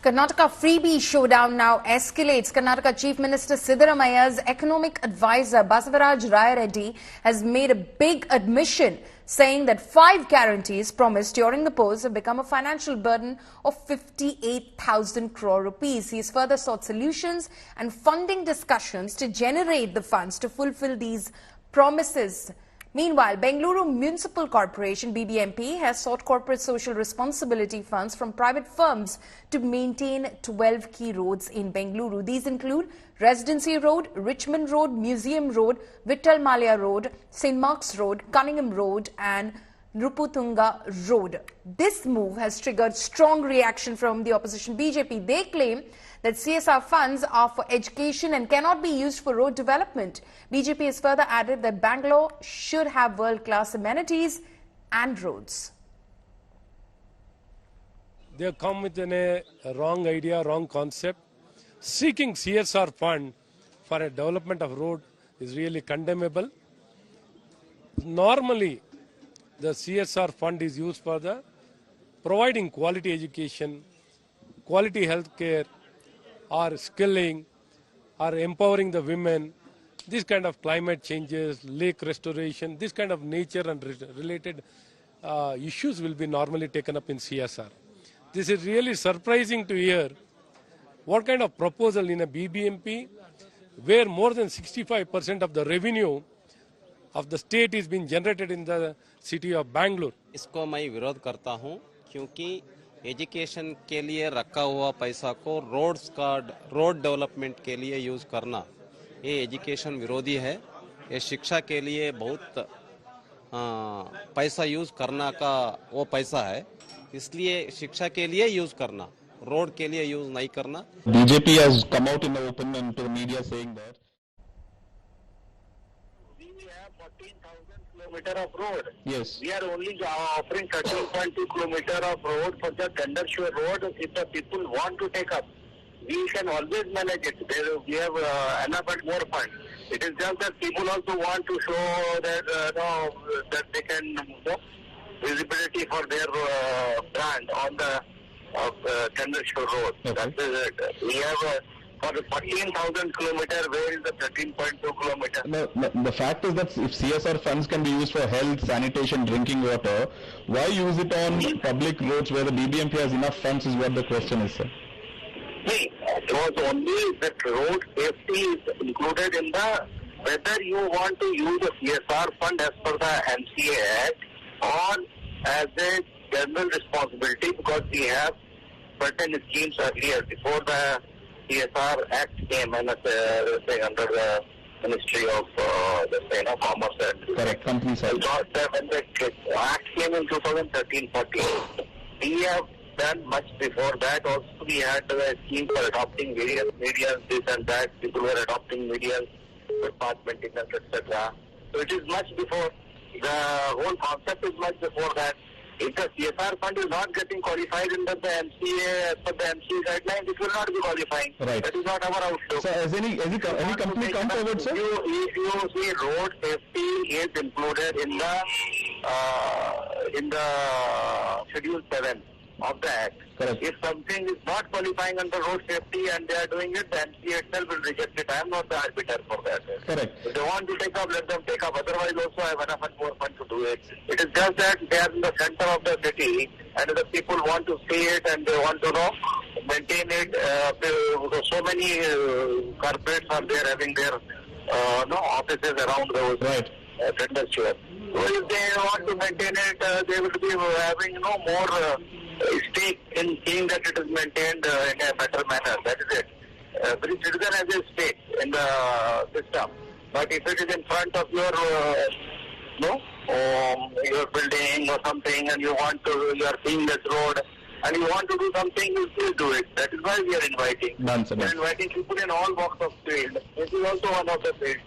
Karnataka freebie showdown now escalates. Karnataka Chief Minister Siddaramaiah's economic advisor Basavaraj Reddy has made a big admission, saying that 5 guarantees promised during the polls have become a financial burden of 58,000 crore rupees. He has further sought solutions and funding discussions to generate the funds to fulfill these promises. Meanwhile, Bengaluru Municipal Corporation (BBMP) has sought corporate social responsibility funds from private firms to maintain 12 key roads in Bengaluru. These include Residency Road, Richmond Road, Museum Road, Vittal Malia Road, St. Mark's Road, Cunningham Road and Ruputunga Road. This move has triggered strong reaction from the opposition BJP. They claim that CSR funds are for education and cannot be used for road development. BJP has further added that Bangalore should have world-class amenities and roads. They have come with a wrong idea, wrong concept. Seeking CSR fund for a development of road is really condemnable. Normally, the CSR fund is used for the providing quality education, quality health care, or skilling, or empowering the women. This kind of climate changes, lake restoration, this kind of nature and related issues will be normally taken up in CSR. This is really surprising to hear what kind of proposal in a BBMP where more than 65% of the revenue of the state is being generated in the city of Bangalore. इसको मैं विरोध करता हूं क्योंकि education के लिए रखा हुआ पैसा को रोड डेवलपमेंट के लिए यूज करना ये एजुकेशन विरोधी है। ये शिक्षा के लिए बहुत पैसा यूज करना का वो पैसा है, इसलिए शिक्षा के लिए यूज करना, रोड के लिए यूज नहीं करना। BJP has come out in the open and to the media saying that we have 14,000 kilometers of road. Yes. We are only offering 13.2 kilometers of road for the tender sure road. If the people want to take up, we can always manage it. We have enough and more funds. It is just that people also want to show that that they can visibility for their brand on the tender sure road. Okay. That is it. We have for 14,000 kilometers, where is the 13.2 kilometers? No, the fact is that if CSR funds can be used for health, sanitation, drinking water, why use it on public roads where the BBMP has enough funds is what the question is, sir. See, it was only that road safety is included in the whether you want to use a CSR fund as per the MCA Act or as a general responsibility, because we have certain schemes earlier before the CSR Act came and under the Ministry of Commerce and Correct, company side. When the Act came in 2013-14, we have done much before that. Also, we had the scheme for adopting various medias, this and that. People were adopting medias, department, etc. So it is much before. The whole concept is much before that. If the CSR fund is not getting qualified under the MCA, as per the MCA guidelines, it will not be qualifying. Right. That is not our outlook. So has any company come forward, sir? If you see, road safety is included in the Schedule 7 of the Act. Correct. If something is not qualifying under road safety and they are doing it, the MCA itself will reject it. I am not the arbiter for that. Correct. If they want to take up, let them take up. Otherwise, also I have enough and more fun to do it. It is just that they are in the center of the city and the people want to see it and they want to maintain it. So many corporates are there having their offices around those tender sure. So if they want to maintain it, they will be having more stake in seeing that it is maintained in a better manner. That is it. Every citizen has a stake in the system. But if it is in front of your your building or something, and you are seeing this road, and you want to do something, you still do it. That is why we are inviting. We are inviting people in all walks of field. This is also one of the fields.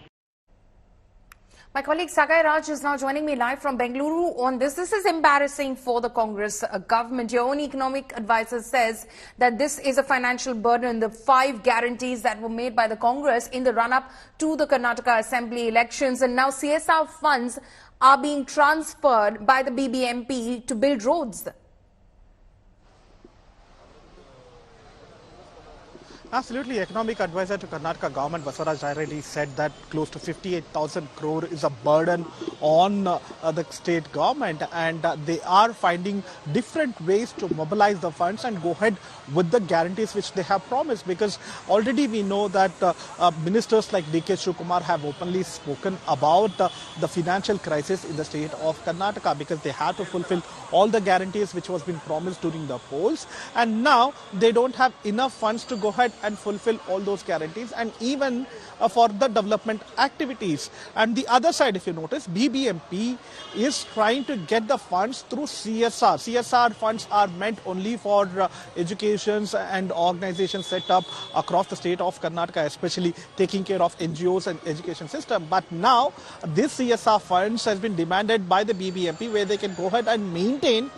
My colleague Sagai Raj is now joining me live from Bengaluru on this. This is embarrassing for the Congress government. Your own economic advisor says that this is a financial burden. The 5 guarantees that were made by the Congress in the run-up to the Karnataka Assembly elections, and now CSR funds are being transferred by the BBMP to build roads. Absolutely. Economic advisor to Karnataka government, Basavaraj Reddy, said that close to 58,000 crore is a burden on the state government, and they are finding different ways to mobilize the funds and go ahead with the guarantees which they have promised. Because already we know that ministers like D.K. Shivakumar have openly spoken about the financial crisis in the state of Karnataka, because they have to fulfill all the guarantees which was been promised during the polls, and now they don't have enough funds to go ahead and fulfill all those guarantees, and even for the development activities. And the other side, if you notice, BBMP is trying to get the funds through CSR. CSR funds are meant only for educations and organizations set up across the state of Karnataka, especially taking care of NGOs and education system. But now this CSR funds has been demanded by the BBMP, where they can go ahead and maintain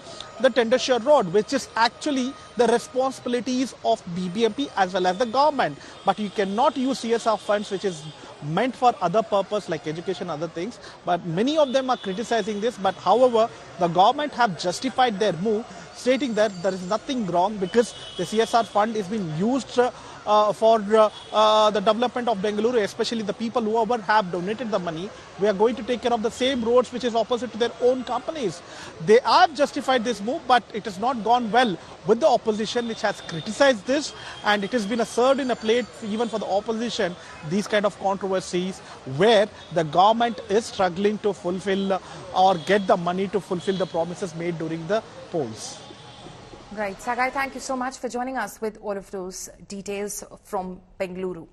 the Tendershire Road, which is actually the responsibilities of BBMP as well as the government. But you cannot use CSR funds which is meant for other purpose like education, other things. But many of them are criticizing this. But however, the government have justified their move, stating that there is nothing wrong because the CSR fund is being used for the development of Bengaluru, especially the people whoever have donated the money. We are going to take care of the same roads which is opposite to their own companies. They have justified this move, but it has not gone well with the opposition, which has criticized this, and it has been a served in a plate even for the opposition, these kind of controversies where the government is struggling to fulfill or get the money to fulfill the promises made during the polls. Right. Sagai, thank you so much for joining us with all of those details from Bengaluru.